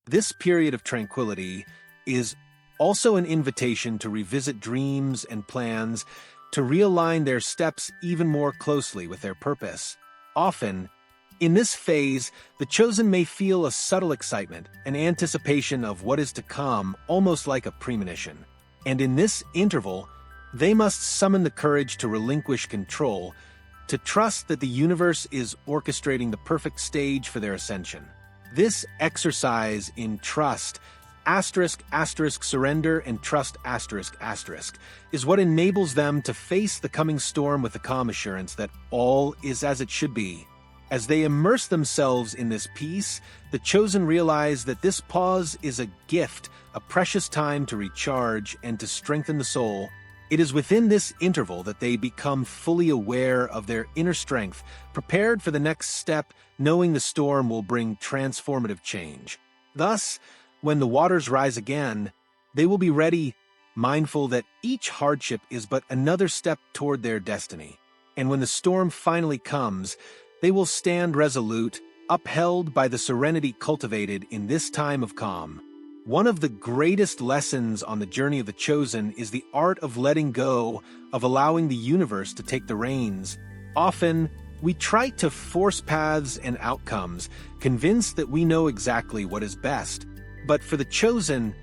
This period of tranquility is also an invitation to revisit dreams and plans, to realign their steps even more closely with their purpose. Often, in this phase, the chosen may feel a subtle excitement, an anticipation of what is to come, almost like a premonition. And in this interval, they must summon the courage to relinquish control, to trust that the universe is orchestrating the perfect stage for their ascension. This exercise in trust, surrender and trust is what enables them to face the coming storm with the calm assurance that all is as it should be. As they immerse themselves in this peace, the chosen realize that this pause is a gift, a precious time to recharge and to strengthen the soul. It is within this interval that they become fully aware of their inner strength, prepared for the next step, knowing the storm will bring transformative change. Thus, when the waters rise again, they will be ready, mindful that each hardship is but another step toward their destiny. And when the storm finally comes, they will stand resolute, upheld by the serenity cultivated in this time of calm. One of the greatest lessons on the journey of the chosen is the art of letting go, of allowing the universe to take the reins. Often, we try to force paths and outcomes, convinced that we know exactly what is best. But for the chosen,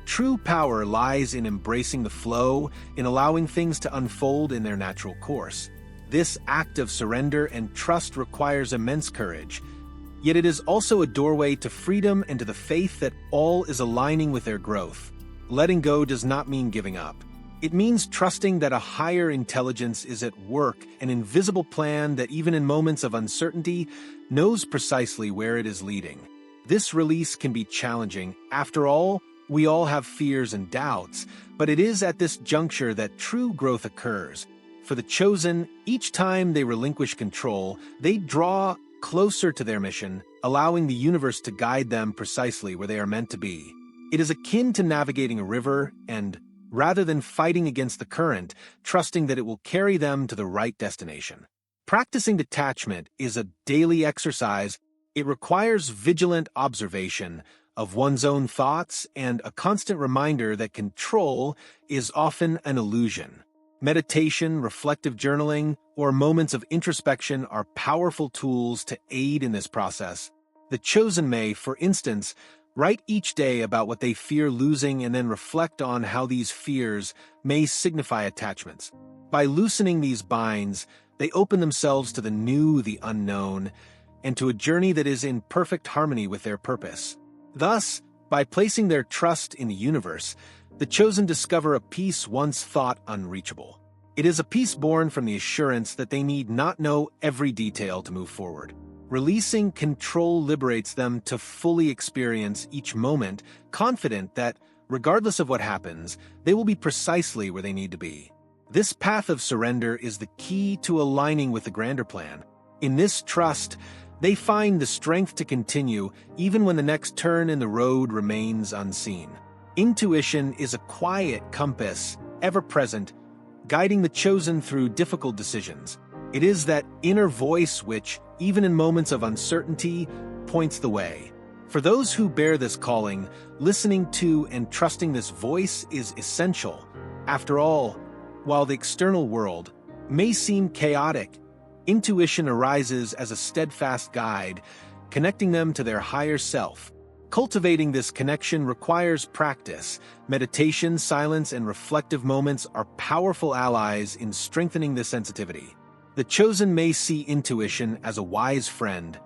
true power lies in embracing the flow, in allowing things to unfold in their natural course. This act of surrender and trust requires immense courage, yet it is also a doorway to freedom and to the faith that all is aligning with their growth. Letting go does not mean giving up. It means trusting that a higher intelligence is at work, an invisible plan that even in moments of uncertainty knows precisely where it is leading. This release can be challenging. After all, we all have fears and doubts, but it is at this juncture that true growth occurs. For the chosen, each time they relinquish control, they draw closer to their mission, allowing the universe to guide them precisely where they are meant to be. It is akin to navigating a river and, rather than fighting against the current, trusting that it will carry them to the right destination. Practicing detachment is a daily exercise. It requires vigilant observation of one's own thoughts and a constant reminder that control is often an illusion. Meditation, reflective journaling, or moments of introspection are powerful tools to aid in this process. The chosen may, for instance, write each day about what they fear losing and then reflect on how these fears may signify attachments. By loosening these binds, they open themselves to the new, the unknown, and to a journey that is in perfect harmony with their purpose. Thus, by placing their trust in the universe, the chosen discover a peace once thought unreachable. It is a peace born from the assurance that they need not know every detail to move forward. Releasing control liberates them to fully experience each moment, confident that, regardless of what happens, they will be precisely where they need to be. This path of surrender is the key to aligning with the grander plan. In this trust, they find the strength to continue even when the next turn in the road remains unseen. Intuition is a quiet compass, ever present, guiding the chosen through difficult decisions. It is that inner voice which, even in moments of uncertainty, points the way. For those who bear this calling, listening to and trusting this voice is essential. After all, while the external world may seem chaotic, intuition arises as a steadfast guide, connecting them to their higher self. Cultivating this connection requires practice. Meditation, silence, and reflective moments are powerful allies in strengthening this sensitivity. The chosen may see intuition as a wise friend,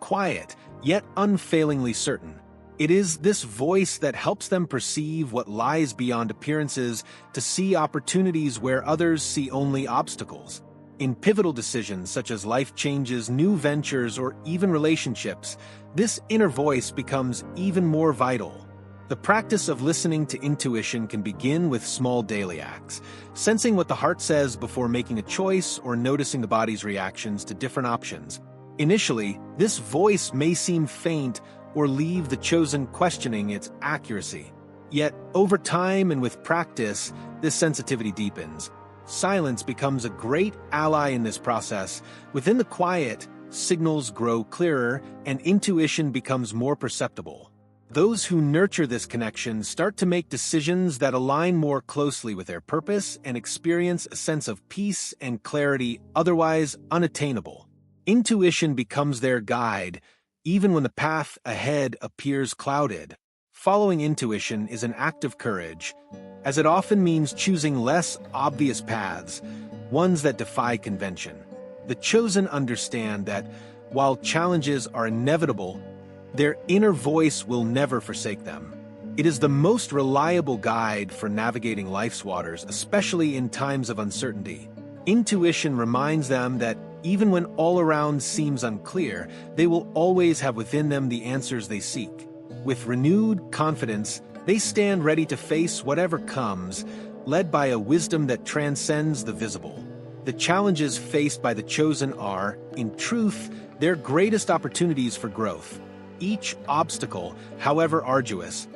quiet, yet unfailingly certain. It is this voice that helps them perceive what lies beyond appearances, to see opportunities where others see only obstacles. In pivotal decisions such as life changes, new ventures, or even relationships, this inner voice becomes even more vital. The practice of listening to intuition can begin with small daily acts, sensing what the heart says before making a choice or noticing the body's reactions to different options. Initially, this voice may seem faint or leave the chosen questioning its accuracy. Yet, over time and with practice, this sensitivity deepens. Silence becomes a great ally in this process. Within the quiet, signals grow clearer and intuition becomes more perceptible. Those who nurture this connection start to make decisions that align more closely with their purpose and experience a sense of peace and clarity otherwise unattainable. Intuition becomes their guide, even when the path ahead appears clouded. Following intuition is an act of courage, as it often means choosing less obvious paths, ones that defy convention. The chosen understand that, while challenges are inevitable, their inner voice will never forsake them. It is the most reliable guide for navigating life's waters, especially in times of uncertainty. Intuition reminds them that even when all around seems unclear, they will always have within them the answers they seek. With renewed confidence, they stand ready to face whatever comes, led by a wisdom that transcends the visible. The challenges faced by the chosen are, in truth, their greatest opportunities for growth. Each obstacle, however arduous,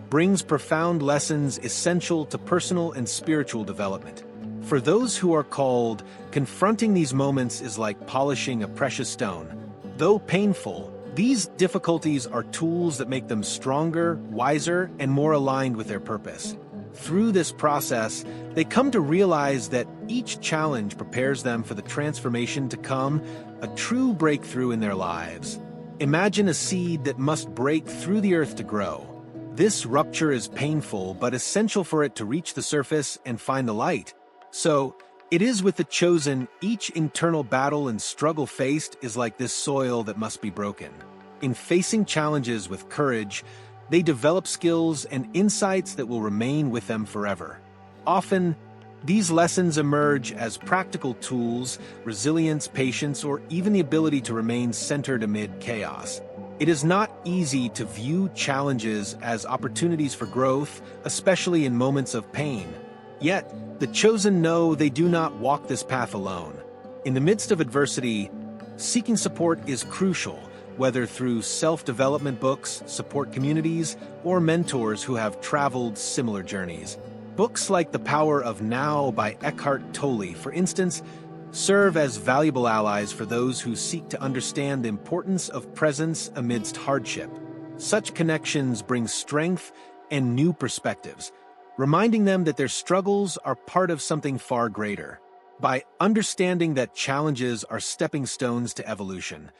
brings profound lessons essential to personal and spiritual development. For those who are called, confronting these moments is like polishing a precious stone. Though painful, these difficulties are tools that make them stronger, wiser, and more aligned with their purpose. Through this process, they come to realize that each challenge prepares them for the transformation to come, a true breakthrough in their lives. Imagine a seed that must break through the earth to grow. This rupture is painful but essential for it to reach the surface and find the light. So, it is with the chosen, each internal battle and struggle faced is like this soil that must be broken. In facing challenges with courage, they develop skills and insights that will remain with them forever. Often, these lessons emerge as practical tools, resilience, patience, or even the ability to remain centered amid chaos. It is not easy to view challenges as opportunities for growth, especially in moments of pain. Yet, the chosen know they do not walk this path alone. In the midst of adversity, seeking support is crucial, whether through self-development books, support communities, or mentors who have traveled similar journeys. Books like The Power of Now by Eckhart Tolle, for instance, serve as valuable allies for those who seek to understand the importance of presence amidst hardship. Such connections bring strength and new perspectives, reminding them that their struggles are part of something far greater. By understanding that challenges are stepping stones to evolution,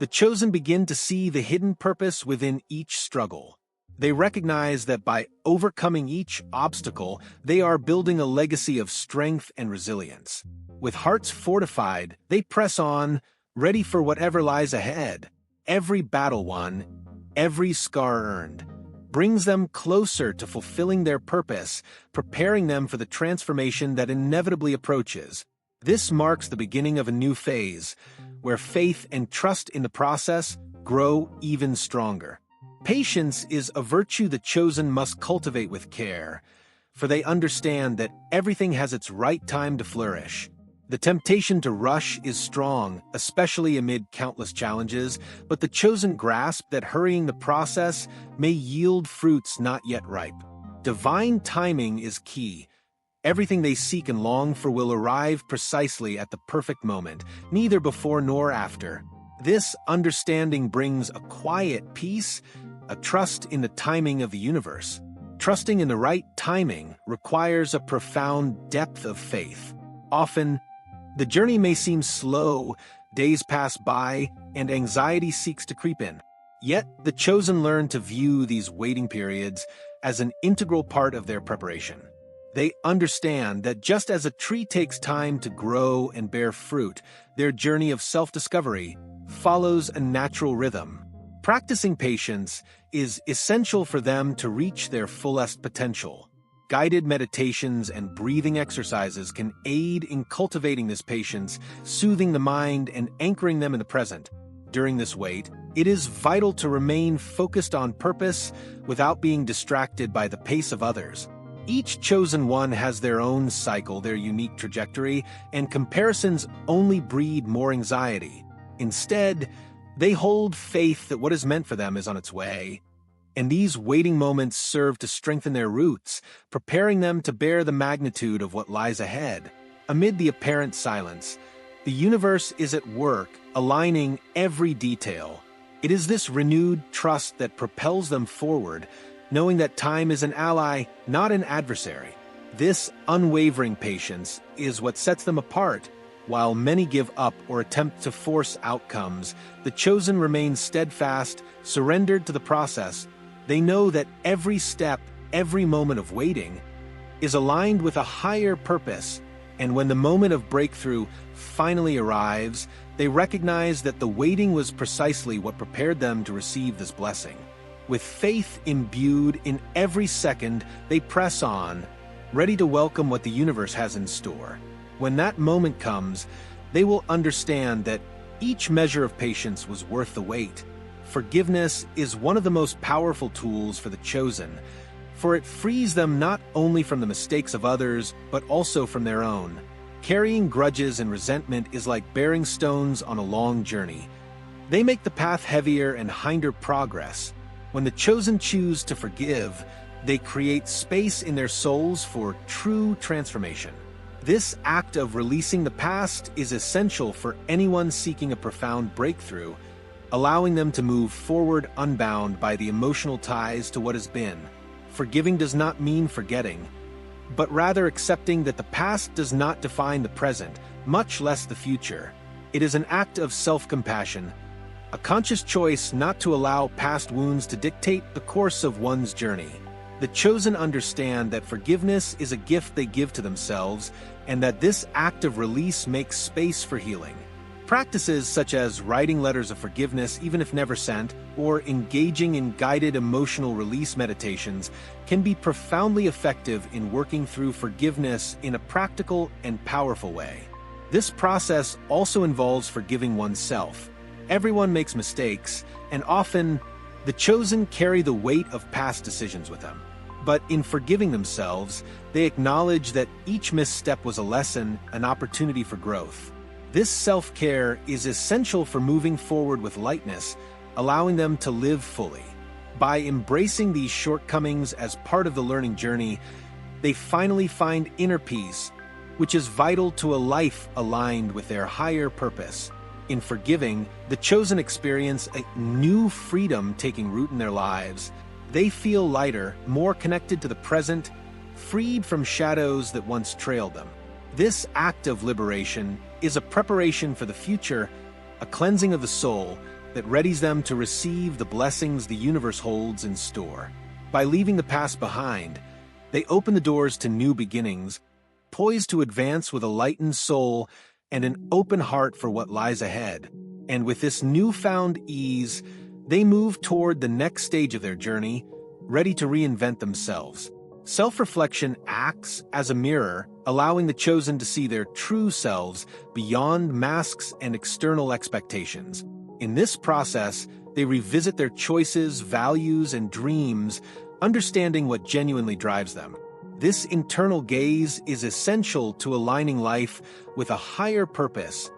the chosen begin to see the hidden purpose within each struggle. They recognize that by overcoming each obstacle, they are building a legacy of strength and resilience. With hearts fortified, they press on, ready for whatever lies ahead. Every battle won, every scar earned, brings them closer to fulfilling their purpose, preparing them for the transformation that inevitably approaches. This marks the beginning of a new phase, where faith and trust in the process grow even stronger. Patience is a virtue the chosen must cultivate with care, for they understand that everything has its right time to flourish. The temptation to rush is strong, especially amid countless challenges, but the chosen grasp that hurrying the process may yield fruits not yet ripe. Divine timing is key. Everything they seek and long for will arrive precisely at the perfect moment, neither before nor after. This understanding brings a quiet peace, a trust in the timing of the universe. Trusting in the right timing requires a profound depth of faith. Often, the journey may seem slow, days pass by, and anxiety seeks to creep in. Yet, the chosen learn to view these waiting periods as an integral part of their preparation. They understand that just as a tree takes time to grow and bear fruit, their journey of self-discovery follows a natural rhythm. Practicing patience is essential for them to reach their fullest potential. Guided meditations and breathing exercises can aid in cultivating this patience, soothing the mind and anchoring them in the present. During this wait, it is vital to remain focused on purpose without being distracted by the pace of others. Each chosen one has their own cycle, their unique trajectory, and comparisons only breed more anxiety. Instead, they hold faith that what is meant for them is on its way. And these waiting moments serve to strengthen their roots, preparing them to bear the magnitude of what lies ahead. Amid the apparent silence, the universe is at work, aligning every detail. It is this renewed trust that propels them forward, knowing that time is an ally, not an adversary. This unwavering patience is what sets them apart. While many give up or attempt to force outcomes, the chosen remain steadfast, surrendered to the process. They know that every step, every moment of waiting, is aligned with a higher purpose, and when the moment of breakthrough finally arrives, they recognize that the waiting was precisely what prepared them to receive this blessing. With faith imbued in every second, they press on, ready to welcome what the universe has in store. When that moment comes, they will understand that each measure of patience was worth the wait. Forgiveness is one of the most powerful tools for the chosen, for it frees them not only from the mistakes of others, but also from their own. Carrying grudges and resentment is like bearing stones on a long journey. They make the path heavier and hinder progress. When the chosen choose to forgive, they create space in their souls for true transformation. This act of releasing the past is essential for anyone seeking a profound breakthrough, allowing them to move forward unbound by the emotional ties to what has been. Forgiving does not mean forgetting, but rather accepting that the past does not define the present, much less the future. It is an act of self-compassion, a conscious choice not to allow past wounds to dictate the course of one's journey. The chosen understand that forgiveness is a gift they give to themselves, and that this act of release makes space for healing. Practices such as writing letters of forgiveness, even if never sent, or engaging in guided emotional release meditations can be profoundly effective in working through forgiveness in a practical and powerful way. This process also involves forgiving oneself. Everyone makes mistakes, and often the chosen carry the weight of past decisions with them. But in forgiving themselves, they acknowledge that each misstep was a lesson, an opportunity for growth. This self-care is essential for moving forward with lightness, allowing them to live fully. By embracing these shortcomings as part of the learning journey, they finally find inner peace, which is vital to a life aligned with their higher purpose. In forgiving, the chosen experience a new freedom taking root in their lives. They feel lighter, more connected to the present, freed from shadows that once trailed them. This act of liberation is a preparation for the future, a cleansing of the soul that readies them to receive the blessings the universe holds in store. By leaving the past behind, they open the doors to new beginnings, poised to advance with a lightened soul and an open heart for what lies ahead. And with this newfound ease, they move toward the next stage of their journey, ready to reinvent themselves. Self-reflection acts as a mirror, allowing the chosen to see their true selves beyond masks and external expectations. In this process, they revisit their choices, values, and dreams, understanding what genuinely drives them. This internal gaze is essential to aligning life with a higher purpose,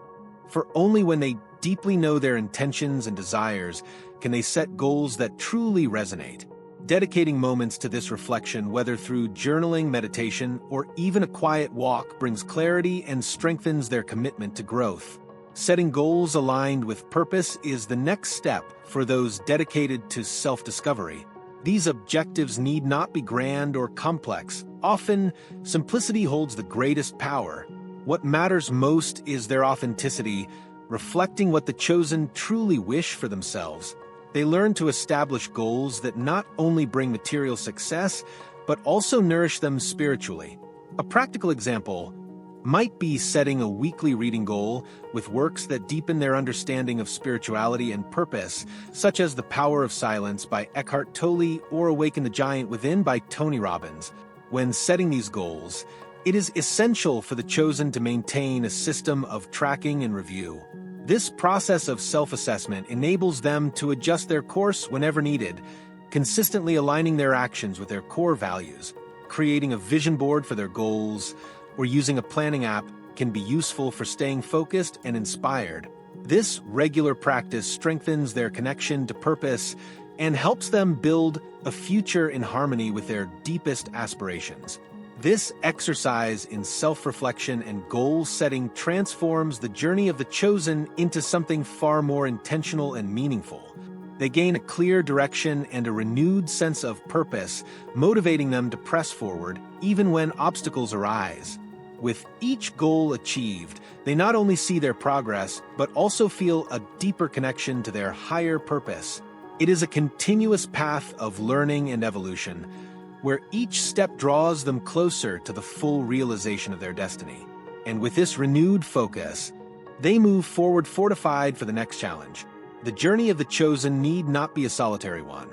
for only when they deeply know their intentions and desires can they set goals that truly resonate. Dedicating moments to this reflection, whether through journaling, meditation, or even a quiet walk, brings clarity and strengthens their commitment to growth. Setting goals aligned with purpose is the next step for those dedicated to self-discovery. These objectives need not be grand or complex. Often, simplicity holds the greatest power. What matters most is their authenticity, reflecting what the chosen truly wish for themselves. They learn to establish goals that not only bring material success, but also nourish them spiritually. A practical example might be setting a weekly reading goal with works that deepen their understanding of spirituality and purpose, such as The Power of Silence by Eckhart Tolle or Awaken the Giant Within by Tony Robbins. When setting these goals, it is essential for the chosen to maintain a system of tracking and review. This process of self-assessment enables them to adjust their course whenever needed, consistently aligning their actions with their core values. Creating a vision board for their goals or using a planning app can be useful for staying focused and inspired. This regular practice strengthens their connection to purpose and helps them build a future in harmony with their deepest aspirations. This exercise in self-reflection and goal-setting transforms the journey of the chosen into something far more intentional and meaningful. They gain a clear direction and a renewed sense of purpose, motivating them to press forward even when obstacles arise. With each goal achieved, they not only see their progress, but also feel a deeper connection to their higher purpose. It is a continuous path of learning and evolution, where each step draws them closer to the full realization of their destiny. And with this renewed focus, they move forward fortified for the next challenge. The journey of the chosen need not be a solitary one.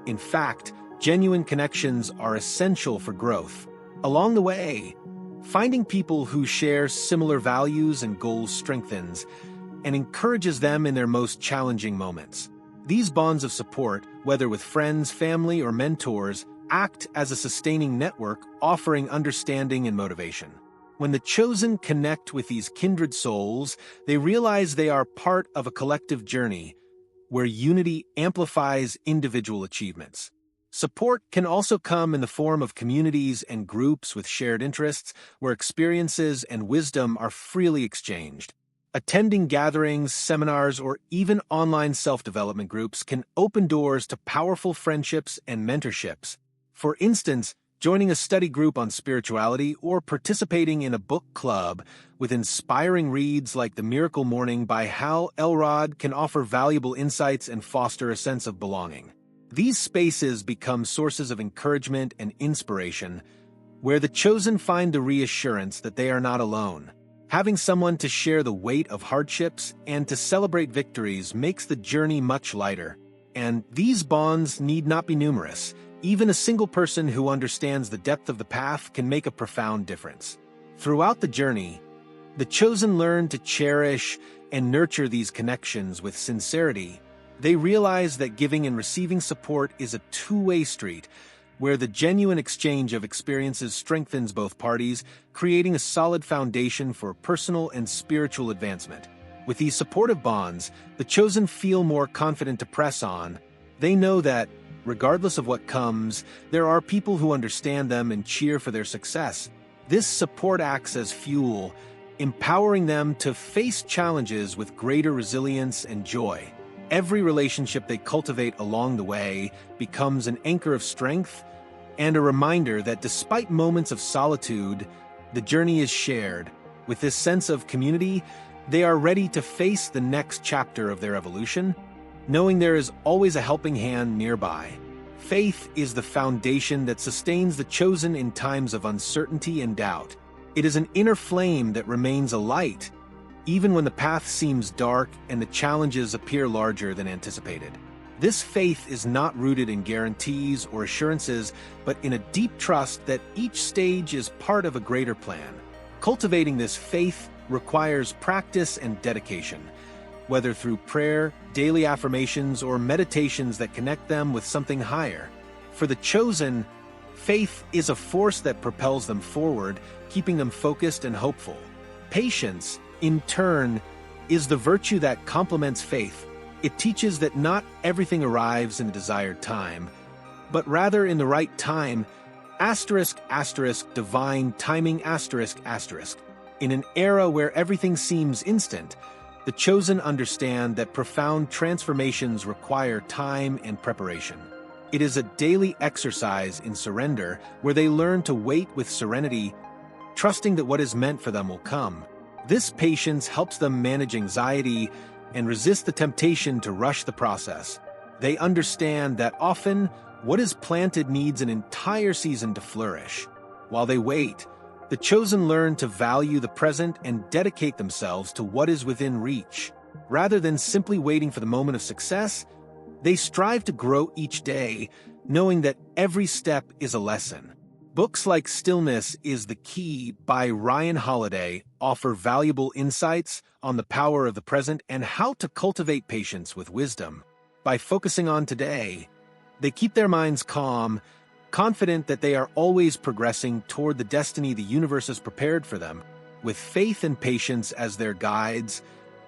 In fact, genuine connections are essential for growth. Along the way, finding people who share similar values and goals strengthens and encourages them in their most challenging moments. These bonds of support, whether with friends, family, or mentors, act as a sustaining network, offering understanding and motivation. When the chosen connect with these kindred souls, they realize they are part of a collective journey where unity amplifies individual achievements. Support can also come in the form of communities and groups with shared interests, where experiences and wisdom are freely exchanged. Attending gatherings, seminars, or even online self-development groups can open doors to powerful friendships and mentorships. For instance, joining a study group on spirituality or participating in a book club with inspiring reads like The Miracle Morning by Hal Elrod can offer valuable insights and foster a sense of belonging. These spaces become sources of encouragement and inspiration, where the chosen find the reassurance that they are not alone. Having someone to share the weight of hardships and to celebrate victories makes the journey much lighter. And these bonds need not be numerous. Even a single person who understands the depth of the path can make a profound difference. Throughout the journey, the chosen learn to cherish and nurture these connections with sincerity. They realize that giving and receiving support is a two-way street, where the genuine exchange of experiences strengthens both parties, creating a solid foundation for personal and spiritual advancement. With these supportive bonds, the chosen feel more confident to press on. They know that, regardless of what comes, there are people who understand them and cheer for their success. This support acts as fuel, empowering them to face challenges with greater resilience and joy. Every relationship they cultivate along the way becomes an anchor of strength and a reminder that despite moments of solitude, the journey is shared. With this sense of community, they are ready to face the next chapter of their evolution, knowing there is always a helping hand nearby. Faith is the foundation that sustains the chosen in times of uncertainty and doubt. It is an inner flame that remains alight, even when the path seems dark and the challenges appear larger than anticipated. This faith is not rooted in guarantees or assurances, but in a deep trust that each stage is part of a greater plan. Cultivating this faith requires practice and dedication, whether through prayer, daily affirmations, or meditations that connect them with something higher. For the chosen, faith is a force that propels them forward, keeping them focused and hopeful. Patience, in turn, is the virtue that complements faith. It teaches that not everything arrives in the desired time, but rather in the right time, ***, divine timing ***. In an era where everything seems instant, the chosen understand that profound transformations require time and preparation. It is a daily exercise in surrender where they learn to wait with serenity, trusting that what is meant for them will come. This patience helps them manage anxiety and resist the temptation to rush the process. They understand that often, what is planted needs an entire season to flourish. While they wait, the chosen learn to value the present and dedicate themselves to what is within reach. Rather than simply waiting for the moment of success, they strive to grow each day, knowing that every step is a lesson. Books like Stillness is the Key by Ryan Holiday offer valuable insights on the power of the present and how to cultivate patience with wisdom. By focusing on today, they keep their minds calm, confident that they are always progressing toward the destiny the universe has prepared for them. With faith and patience as their guides,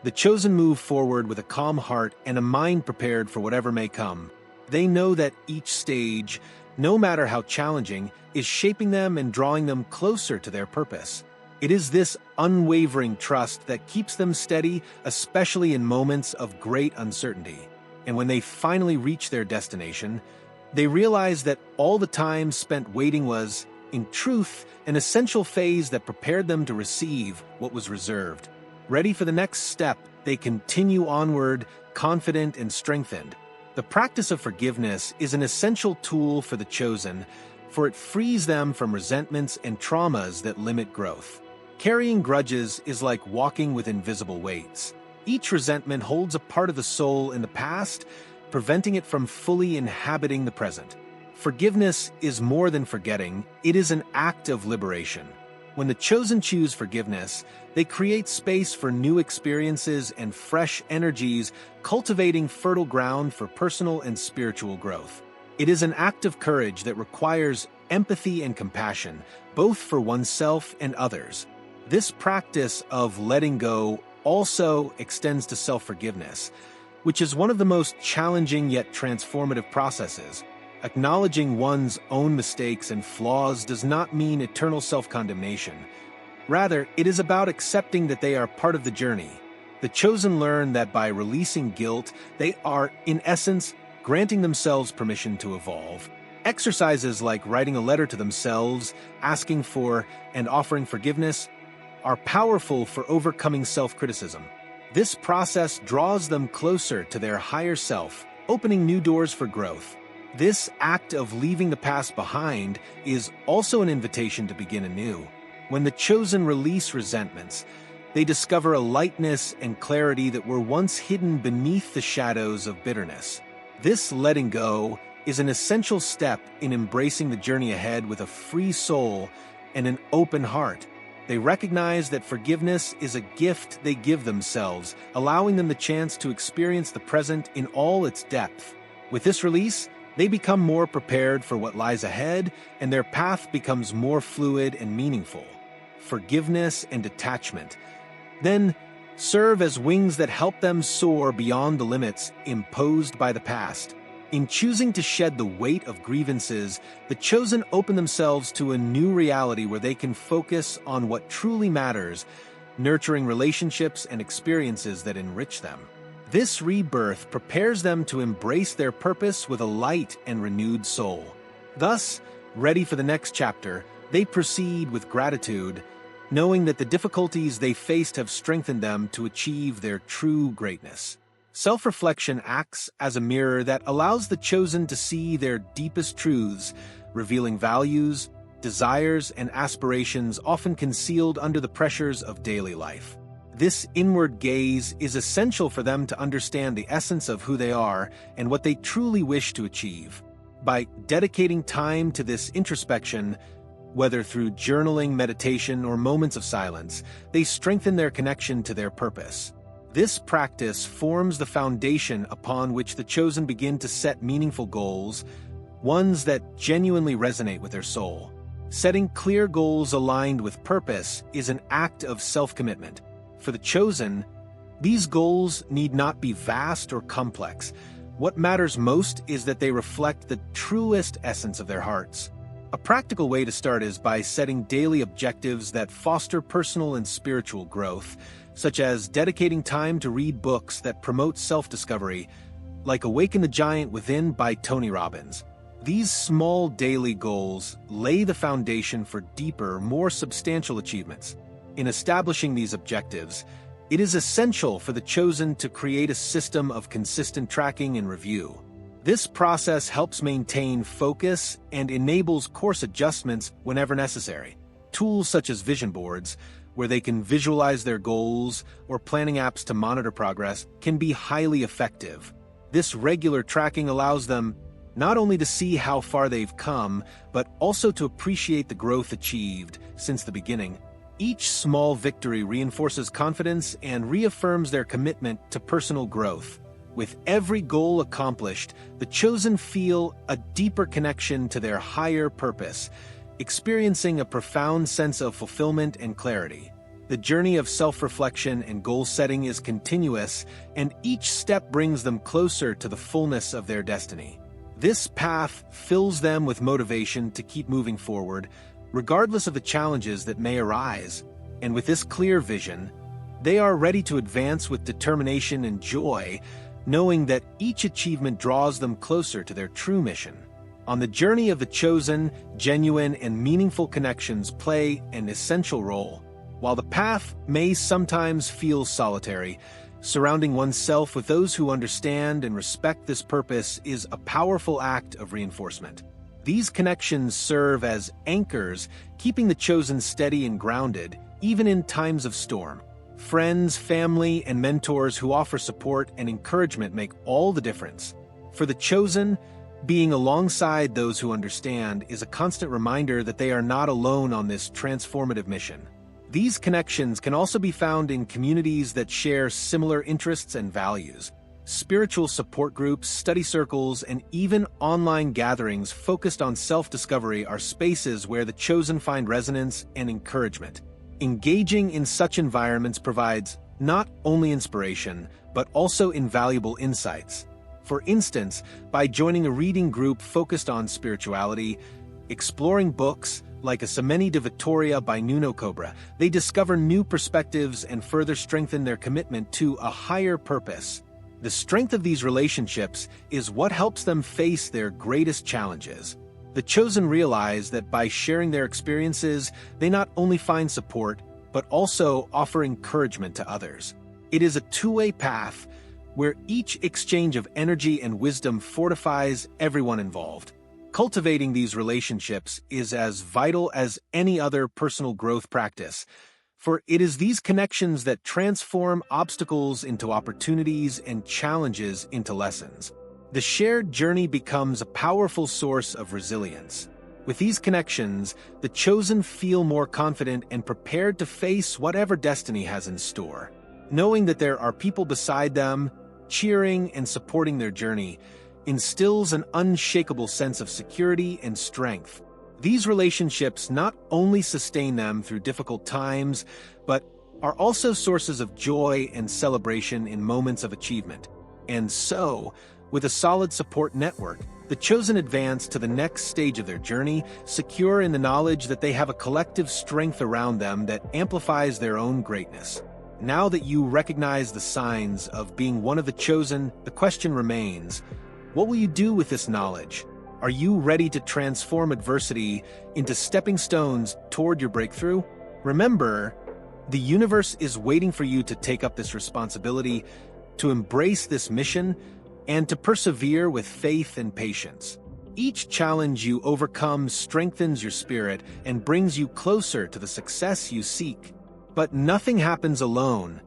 the chosen move forward with a calm heart and a mind prepared for whatever may come. They know that each stage, no matter how challenging, is shaping them and drawing them closer to their purpose. It is this unwavering trust that keeps them steady, especially in moments of great uncertainty. And when they finally reach their destination, they realize that all the time spent waiting was, in truth, an essential phase that prepared them to receive what was reserved. Ready for the next step, they continue onward, confident and strengthened. The practice of forgiveness is an essential tool for the chosen, for it frees them from resentments and traumas that limit growth. Carrying grudges is like walking with invisible weights. Each resentment holds a part of the soul in the past, preventing it from fully inhabiting the present. Forgiveness is more than forgetting, it is an act of liberation. When the chosen choose forgiveness, they create space for new experiences and fresh energies, cultivating fertile ground for personal and spiritual growth. It is an act of courage that requires empathy and compassion, both for oneself and others. This practice of letting go also extends to self-forgiveness, which is one of the most challenging yet transformative processes. Acknowledging one's own mistakes and flaws does not mean eternal self-condemnation. Rather, it is about accepting that they are part of the journey. The chosen learn that by releasing guilt, they are, in essence, granting themselves permission to evolve. Exercises like writing a letter to themselves, asking for and offering forgiveness, are powerful for overcoming self-criticism. This process draws them closer to their higher self, opening new doors for growth. This act of leaving the past behind is also an invitation to begin anew. When the chosen release resentments, they discover a lightness and clarity that were once hidden beneath the shadows of bitterness. This letting go is an essential step in embracing the journey ahead with a free soul and an open heart. They recognize that forgiveness is a gift they give themselves, allowing them the chance to experience the present in all its depth. With this release, they become more prepared for what lies ahead, and their path becomes more fluid and meaningful. Forgiveness and detachment then serve as wings that help them soar beyond the limits imposed by the past. In choosing to shed the weight of grievances, the chosen open themselves to a new reality where they can focus on what truly matters, nurturing relationships and experiences that enrich them. This rebirth prepares them to embrace their purpose with a light and renewed soul. Thus, ready for the next chapter, they proceed with gratitude, knowing that the difficulties they faced have strengthened them to achieve their true greatness. Self-reflection acts as a mirror that allows the chosen to see their deepest truths, revealing values, desires, and aspirations often concealed under the pressures of daily life. This inward gaze is essential for them to understand the essence of who they are and what they truly wish to achieve. By dedicating time to this introspection, whether through journaling, meditation, or moments of silence, they strengthen their connection to their purpose. This practice forms the foundation upon which the chosen begin to set meaningful goals, ones that genuinely resonate with their soul. Setting clear goals aligned with purpose is an act of self-commitment. For the chosen, these goals need not be vast or complex. What matters most is that they reflect the truest essence of their hearts. A practical way to start is by setting daily objectives that foster personal and spiritual growth, such as dedicating time to read books that promote self-discovery, like Awaken the Giant Within by Tony Robbins. These small daily goals lay the foundation for deeper, more substantial achievements. In establishing these objectives, it is essential for the chosen to create a system of consistent tracking and review. This process helps maintain focus and enables course adjustments whenever necessary. Tools such as vision boards, where they can visualize their goals, or planning apps to monitor progress, can be highly effective. This regular tracking allows them not only to see how far they've come, but also to appreciate the growth achieved since the beginning. Each small victory reinforces confidence and reaffirms their commitment to personal growth. With every goal accomplished, the chosen feel a deeper connection to their higher purpose, experiencing a profound sense of fulfillment and clarity. The journey of self-reflection and goal-setting is continuous, and each step brings them closer to the fullness of their destiny. This path fills them with motivation to keep moving forward, regardless of the challenges that may arise. And with this clear vision, they are ready to advance with determination and joy, knowing that each achievement draws them closer to their true mission. On the journey of the chosen, genuine and meaningful connections play an essential role. While the path may sometimes feel solitary, surrounding oneself with those who understand and respect this purpose is a powerful act of reinforcement. These connections serve as anchors, keeping the chosen steady and grounded, even in times of storm. Friends, family, and mentors who offer support and encouragement make all the difference. For the chosen, being alongside those who understand is a constant reminder that they are not alone on this transformative mission. These connections can also be found in communities that share similar interests and values. Spiritual support groups, study circles, and even online gatherings focused on self-discovery are spaces where the chosen find resonance and encouragement. Engaging in such environments provides not only inspiration, but also invaluable insights. For instance, by joining a reading group focused on spirituality, exploring books like A Semeni de Vittoria by Nuno Cobra, they discover new perspectives and further strengthen their commitment to a higher purpose. The strength of these relationships is what helps them face their greatest challenges. The chosen realize that by sharing their experiences, they not only find support, but also offer encouragement to others. It is a two-way path where each exchange of energy and wisdom fortifies everyone involved. Cultivating these relationships is as vital as any other personal growth practice, for it is these connections that transform obstacles into opportunities and challenges into lessons. The shared journey becomes a powerful source of resilience. With these connections, the chosen feel more confident and prepared to face whatever destiny has in store. Knowing that there are people beside them, cheering and supporting their journey, instills an unshakable sense of security and strength. These relationships not only sustain them through difficult times, but are also sources of joy and celebration in moments of achievement. And so, with a solid support network, the chosen advance to the next stage of their journey, secure in the knowledge that they have a collective strength around them that amplifies their own greatness. Now that you recognize the signs of being one of the chosen, the question remains, what will you do with this knowledge? Are you ready to transform adversity into stepping stones toward your breakthrough? Remember, the universe is waiting for you to take up this responsibility, to embrace this mission, and to persevere with faith and patience. Each challenge you overcome strengthens your spirit and brings you closer to the success you seek. But nothing happens alone.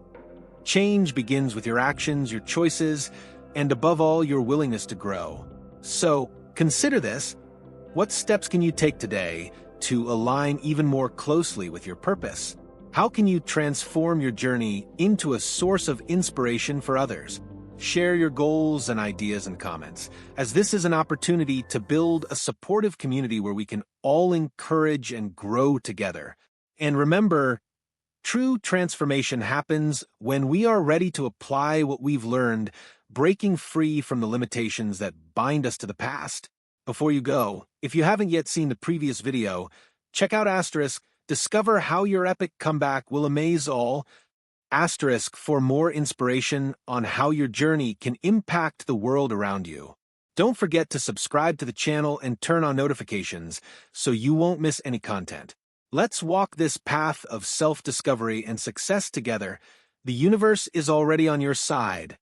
Change begins with your actions, your choices, and above all, your willingness to grow. So, consider this. What steps can you take today to align even more closely with your purpose? How can you transform your journey into a source of inspiration for others? Share your goals and ideas in comments, as this is an opportunity to build a supportive community where we can all encourage and grow together. And remember, true transformation happens when we are ready to apply what we've learned, breaking free from the limitations that bind us to the past. Before you go, if you haven't yet seen the previous video, check out Asterisk, discover how your epic comeback will amaze all. Asterisk for more inspiration on how your journey can impact the world around you. Don't forget to subscribe to the channel and turn on notifications so you won't miss any content. Let's walk this path of self-discovery and success together. The universe is already on your side.